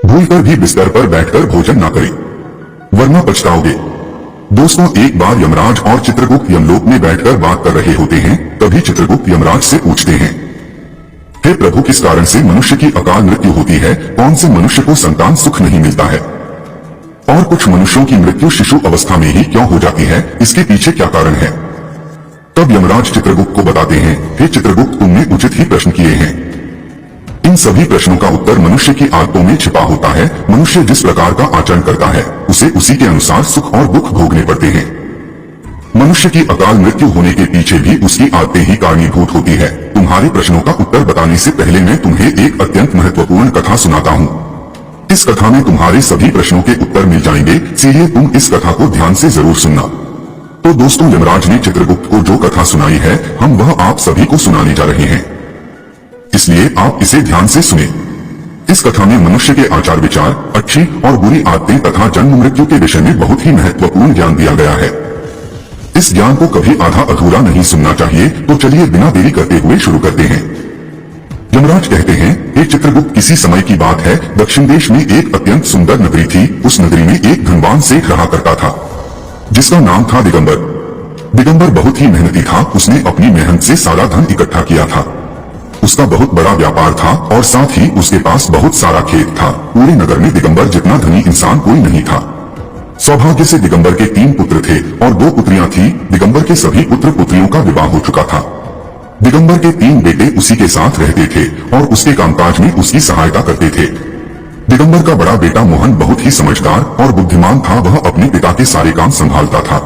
भूलकर भी बिस्तर पर बैठकर भोजन ना करें, वरना पछताओगे। दोस्तों, एक बार यमराज और चित्रगुप्त यमलोक में बैठकर बात कर रहे होते हैं। तभी चित्रगुप्त यमराज से पूछते हैं, हे प्रभु, किस कारण से मनुष्य की अकाल मृत्यु होती है? कौन से मनुष्य को संतान सुख नहीं मिलता है? और कुछ मनुष्यों की मृत्यु शिशु अवस्था में ही क्यों हो जाती है? इसके पीछे क्या कारण है? तब यमराज चित्रगुप्त को बताते हैं, हे चित्रगुप्त, तुमने उचित ही प्रश्न किए हैं। इन सभी प्रश्नों का उत्तर मनुष्य की आदतों में छिपा होता है। मनुष्य जिस प्रकार का आचरण करता है, उसे उसी के अनुसार सुख और दुख भोगने पड़ते हैं। मनुष्य की अकाल मृत्यु होने के पीछे भी उसकी आदतें ही कारणीभूत होती है। तुम्हारे प्रश्नों का उत्तर बताने से पहले मैं तुम्हें एक अत्यंत महत्वपूर्ण कथा सुनाता हूँ। इस कथा में तुम्हारे सभी प्रश्नों के उत्तर मिल जाएंगे, इसलिए तुम इस कथा को ध्यान से जरूर सुनना। तो दोस्तों, यमराज ने चित्रगुप्त को जो कथा सुनाई है, हम वह आप सभी को सुनाने जा रहे हैं, इसलिए आप इसे ध्यान से सुने। इस कथा में मनुष्य के आचार विचार, अच्छी और बुरी आदतें तथा जन्म मृत्यु के विषय में बहुत ही महत्वपूर्ण ज्ञान दिया गया है। इस ज्ञान को कभी आधा अधूरा नहीं सुनना चाहिए। तो चलिए बिना देरी करते हुए शुरू करते हैं। यमराज कहते हैं, हे चित्रगुप्त, किसी समय की बात है, दक्षिण देश में एक अत्यंत सुंदर नगरी थी। उस नगरी में एक धनवान सेठ रहा करता था, जिसका नाम था दिगंबर। दिगंबर बहुत ही मेहनती था। उसने अपनी मेहनत से सारा धन इकट्ठा किया था। उसका बहुत बड़ा व्यापार था और साथ ही उसके पास बहुत सारा खेत था। पूरे नगर में दिगंबर जितना धनी इंसान कोई नहीं था। सौभाग्य से दिगंबर के 3 पुत्र थे और 2 पुत्रियां थी। दिगंबर के सभी पुत्र पुत्रियों का विवाह हो चुका था। दिगंबर के 3 बेटे उसी के साथ रहते थे और उसके कामकाज में उसकी सहायता करते थे। दिगंबर का बड़ा बेटा मोहन बहुत ही समझदार और बुद्धिमान था। वह अपने पिता के सारे काम संभालता था।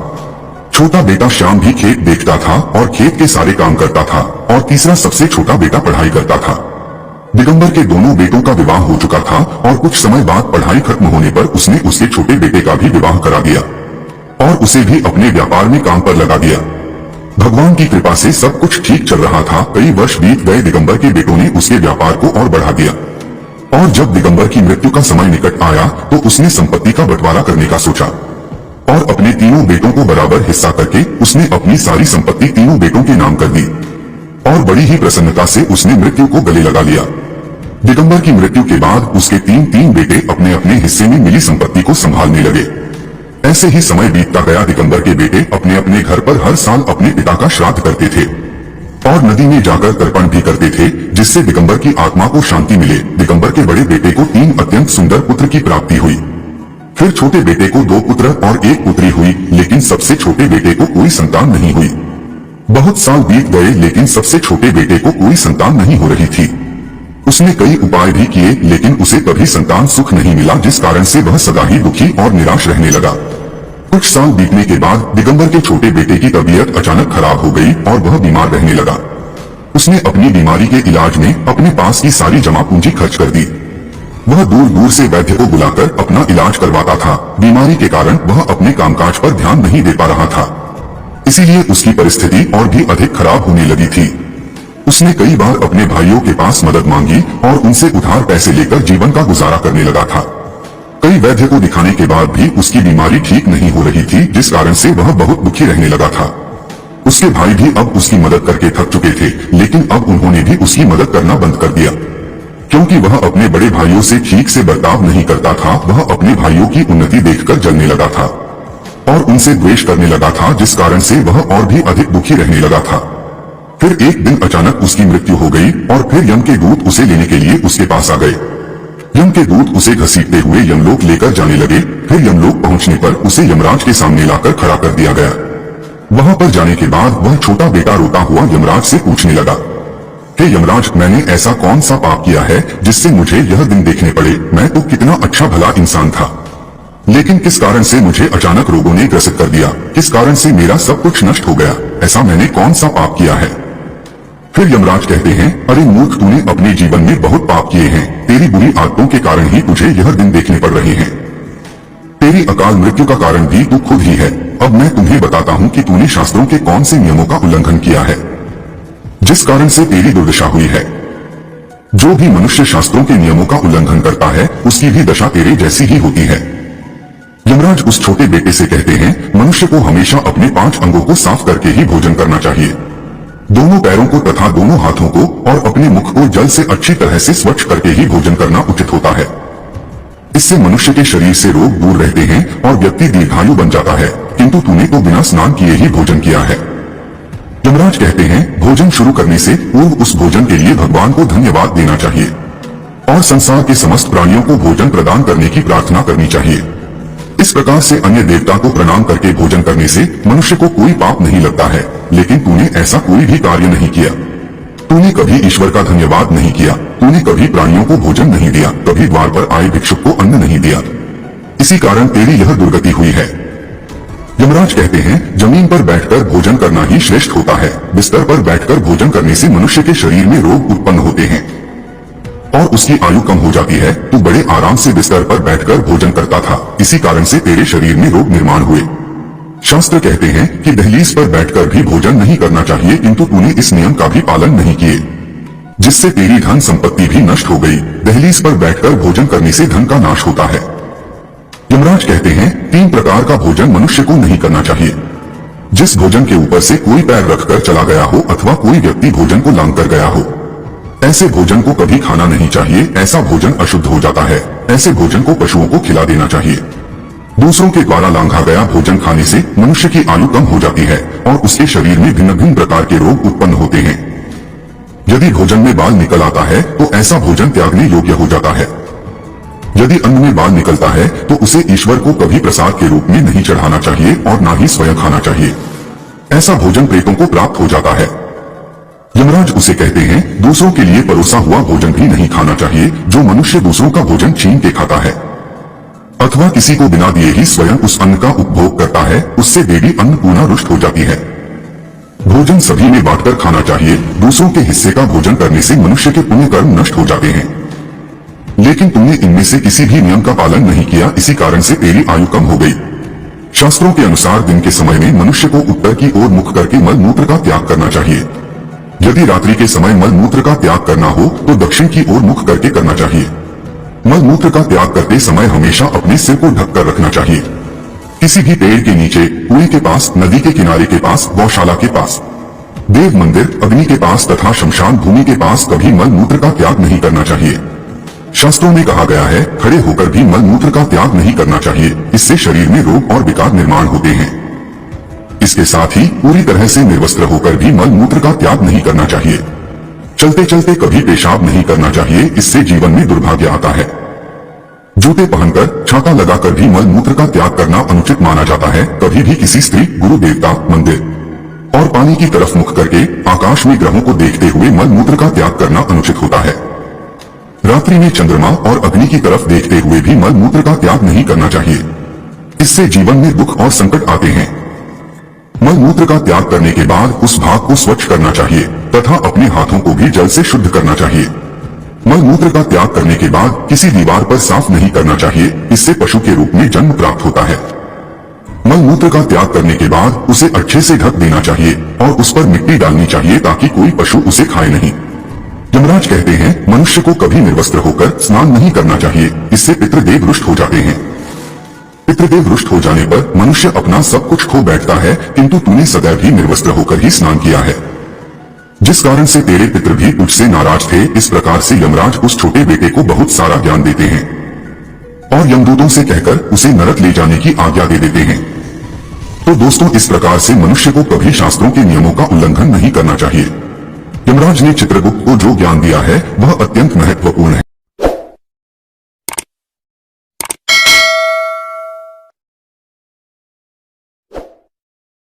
छोटा बेटा श्याम भी खेत देखता था और खेत के सारे काम करता था। और तीसरा सबसे छोटा बेटा पढ़ाई करता था। दिगंबर के दोनों बेटों का विवाह हो चुका था और कुछ समय बाद पढ़ाई खत्म होने पर उसने उसके छोटे बेटे का भी विवाह करा दिया और उसे भी अपने व्यापार में काम पर लगा दिया। भगवान की कृपा से सब कुछ ठीक चल रहा था। कई वर्ष बीत गए। दिगंबर के बेटों ने उसके व्यापार को और बढ़ा दिया और जब दिगंबर की मृत्यु का समय निकट आया तो उसने संपत्ति का बंटवारा करने का सोचा और अपने तीनों बेटों को बराबर हिस्सा करके उसने अपनी सारी संपत्ति तीनों बेटों के नाम कर दी और बड़ी ही प्रसन्नता से उसने मृत्यु को गले लगा लिया। दिगंबर की मृत्यु के बाद उसके 3 बेटे अपने अपने हिस्से में मिली संपत्ति को संभालने लगे। ऐसे ही समय बीतता गया। दिगंबर के बेटे अपने अपने घर पर हर साल अपने पिता का श्राद्ध करते थे और नदी में जाकर तर्पण भी करते थे, जिससे दिगंबर की आत्मा को शांति मिले। दिगंबर के बड़े बेटे को 3 अत्यंत सुंदर पुत्र की प्राप्ति हुई। फिर छोटे बेटे को 2 पुत्र और 1 पुत्री हुई, लेकिन सबसे छोटे बेटे को कोई संतान नहीं हुई। बहुत साल बीत गए, लेकिन सबसे छोटे बेटे को कोई संतान नहीं हो रही थी। उसने कई उपाय भी किए, लेकिन उसे कभी संतान सुख नहीं मिला, जिस कारण से वह सदा ही दुखी और निराश रहने लगा। कुछ साल बीतने के बाद दिगंबर के छोटे बेटे की तबीयत अचानक खराब हो गई और वह बीमार रहने लगा। उसने अपनी बीमारी के इलाज में अपने पास की सारी जमा पूंजी खर्च कर दी। वह दूर दूर से वैद्य को बुलाकर अपना इलाज करवाता था। बीमारी के कारण वह अपने कामकाज पर ध्यान नहीं दे पा रहा था, इसीलिए उसकी परिस्थिति और भी अधिक खराब होने लगी थी। उसने कई बार अपने भाइयों के पास मदद मांगी और उनसे उधार पैसे लेकर जीवन का गुजारा करने लगा था। कई वैद्य को दिखाने के बाद भी उसकी बीमारी ठीक नहीं हो रही थी, जिस कारण से वह बहुत दुखी रहने लगा था। उसके भाई भी अब उसकी मदद करके थक चुके थे, लेकिन अब उन्होंने भी उसकी मदद करना बंद कर दिया, क्योंकि वह अपने बड़े भाइयों से ठीक से बर्ताव नहीं करता था। वह अपने भाइयों की उन्नति देखकर जलने लगा था और उनसे द्वेष करने लगा था, जिस कारण से वह और भी अधिक दुखी रहने लगा था। फिर एक दिन अचानक उसकी मृत्यु हो गई और फिर यम के दूत उसे लेने के लिए उसके पास आ गए। यम के दूत उसे घसीटते हुए यमलोक लेकर जाने लगे। फिर यमलोक पहुंचने पर उसे यमराज के सामने लाकर खड़ा कर दिया गया। वहां पर जाने के बाद वह छोटा बेटा रोता हुआ यमराज से पूछने लगा, हे यमराज, मैंने ऐसा कौन सा पाप किया है जिससे मुझे यह दिन देखने पड़े? मैं तो कितना अच्छा भला इंसान था, लेकिन किस कारण से मुझे अचानक रोगों ने ग्रसित कर दिया? किस कारण से मेरा सब कुछ नष्ट हो गया? ऐसा मैंने कौन सा पाप किया है? फिर यमराज कहते हैं, अरे मूर्ख, तूने अपने जीवन में बहुत पाप किए हैं। तेरी बुरी आदतों के कारण ही तुझे यह दिन देखने पड़ रहे हैं। तेरी अकाल मृत्यु का कारण भी तू खुद ही है। अब मैं तुम्हें बताता हूँ कि तूने शास्त्रों के कौन से नियमों का उल्लंघन किया है, जिस कारण से तेरी दुर्दशा हुई है। जो भी मनुष्य शास्त्रों के नियमों का उल्लंघन करता है, उसकी भी दशा तेरे जैसी ही होती है। यमराज उस छोटे बेटे से कहते हैं, मनुष्य को हमेशा अपने 5 अंगों को साफ करके ही भोजन करना चाहिए। दोनों पैरों को तथा दोनों हाथों को और अपने मुख को जल से अच्छी तरह से स्वच्छ करके ही भोजन करना उचित होता है। इससे मनुष्य के शरीर से रोग दूर रहते हैं और व्यक्ति दीर्घायु बन जाता है, किंतु तूने तो बिना स्नान किए ही भोजन किया है। यमराज कहते हैं, भोजन शुरू करने से पूर्व उस भोजन के लिए भगवान को धन्यवाद देना चाहिए और संसार के समस्त प्राणियों को भोजन प्रदान करने की प्रार्थना करनी चाहिए। इस प्रकार से अन्य देवता को प्रणाम करके भोजन करने से मनुष्य को कोई पाप नहीं लगता है, लेकिन तूने ऐसा कोई भी कार्य नहीं किया। तूने कभी ईश्वर का धन्यवाद नहीं किया, तूने कभी प्राणियों को भोजन नहीं दिया, कभी द्वार पर आए भिक्षुक को अन्न नहीं दिया। इसी कारण तेरी यह दुर्गति हुई है। यमराज कहते हैं, जमीन पर बैठकर भोजन करना ही श्रेष्ठ होता है। बिस्तर पर बैठकर भोजन करने से मनुष्य के शरीर में रोग उत्पन्न होते हैं और उसकी आयु कम हो जाती है। तू बड़े आराम से बिस्तर पर बैठकर भोजन करता था, इसी कारण से तेरे शरीर में रोग निर्माण हुए। शास्त्र कहते हैं कि दहलीज पर बैठकर भी भोजन नहीं करना चाहिए, किंतु तूने इस नियम का भी पालन नहीं किए, जिससे तेरी धन संपत्ति भी नष्ट हो गई। दहलीज पर बैठकर भोजन करने से धन का नाश होता है। यमराज कहते हैं, 3 प्रकार का भोजन मनुष्य को नहीं करना चाहिए। जिस भोजन के ऊपर से कोई पैर रखकर चला गया हो अथवा कोई व्यक्ति भोजन को लांग कर गया हो, ऐसे भोजन को कभी खाना नहीं चाहिए। ऐसा भोजन अशुद्ध हो जाता है। ऐसे भोजन को पशुओं को खिला देना चाहिए। दूसरों के द्वारा लांघा गया भोजन खाने से मनुष्य की आयु कम हो जाती है और उसके शरीर में भिन्न भिन्न प्रकार के रोग उत्पन्न होते हैं। यदि भोजन में बाल निकल आता है तो ऐसा भोजन त्यागने योग्य हो जाता है। यदि अन्न में बाल निकलता है तो उसे ईश्वर को कभी प्रसाद के रूप में नहीं चढ़ाना चाहिए और न ही स्वयं खाना चाहिए। ऐसा भोजन प्रेतों को प्राप्त हो जाता है। यमराज उसे कहते हैं, दूसरों के लिए परोसा हुआ भोजन भी नहीं खाना चाहिए। जो मनुष्य दूसरों का भोजन छीन के खाता है अथवा किसी को बिना दिए ही स्वयं उस अन्न का उपभोग करता है, उससे देवी अन्नपूर्णा रुष्ट हो जाती है। भोजन सभी में बांटकर खाना चाहिए। दूसरों के हिस्से का भोजन करने से मनुष्य के पुण्य कर्म नष्ट हो जाते हैं, लेकिन तुमने इनमें से किसी भी नियम का पालन नहीं किया, इसी कारण से तेरी आयु कम हो गई। शास्त्रों के अनुसार दिन के समय में मनुष्य को उत्तर की ओर मुख करके मल मूत्र का त्याग करना चाहिए। यदि रात्रि के समय मल मूत्र का त्याग करना हो तो दक्षिण की ओर मुख करके करना चाहिए। मल मूत्र का त्याग करते समय हमेशा अपने सिर को ढककर रखना चाहिए। किसी भी पेड़ के नीचे, कुएं के पास, नदी के किनारे के पास, गौशाला के पास, देव मंदिर, अग्नि के पास तथा शमशान भूमि के पास कभी मल मूत्र का त्याग नहीं करना चाहिए। शास्त्रों में कहा गया है, खड़े होकर भी मल मूत्र का त्याग नहीं करना चाहिए, इससे शरीर में रोग और विकार निर्माण होते हैं। इसके साथ ही पूरी तरह से निर्वस्त्र होकर भी मल मूत्र का त्याग नहीं करना चाहिए। चलते चलते कभी पेशाब नहीं करना चाहिए, इससे जीवन में दुर्भाग्य आता है। जूते पहनकर, छाता लगाकर भी मल मूत्र का त्याग करना अनुचित माना जाता है। कभी भी किसी स्त्री, गुरु देवता, मंदिर और पानी की तरफ मुख करके आकाश में ग्रहों को देखते हुए मल मूत्र का त्याग करना अनुचित होता है। रात्रि में चंद्रमा और अग्नि की तरफ देखते हुए भी मल मूत्र का त्याग नहीं करना चाहिए, इससे जीवन में दुख और संकट आते हैं। मल मूत्र का त्याग करने के बाद उस भाग को स्वच्छ करना चाहिए तथा अपने हाथों को भी जल से शुद्ध करना चाहिए। मल मूत्र का त्याग करने के बाद किसी दीवार पर साफ नहीं करना चाहिए, इससे पशु के रूप में जन्म प्राप्त होता है। मल मूत्र का त्याग करने के बाद उसे अच्छे से ढक देना चाहिए और उस पर मिट्टी डालनी चाहिए ताकि कोई पशु उसे खाए नहीं। यमराज कहते हैं, मनुष्य को कभी निर्वस्त्र होकर स्नान नहीं करना चाहिए, इससे पितृदेव रुष्ट हो जाते हैं। पितृदेव रुष्ट हो जाने पर मनुष्य अपना सब कुछ खो बैठता है, किंतु तूने सदैव ही निर्वस्त्र होकर ही स्नान किया है, जिस कारण से तेरे पितृ भी तुझसे नाराज थे। इस प्रकार से यमराज उस छोटे बेटे को बहुत सारा ज्ञान देते हैं और यमदूतों से कहकर उसे नरक ले जाने की आज्ञा दे देते हैं। तो दोस्तों, इस प्रकार से मनुष्य को कभी शास्त्रों के नियमों का उल्लंघन नहीं करना चाहिए। यमराज ने चित्रगुप्त को जो ज्ञान दिया है वह अत्यंत महत्वपूर्ण है।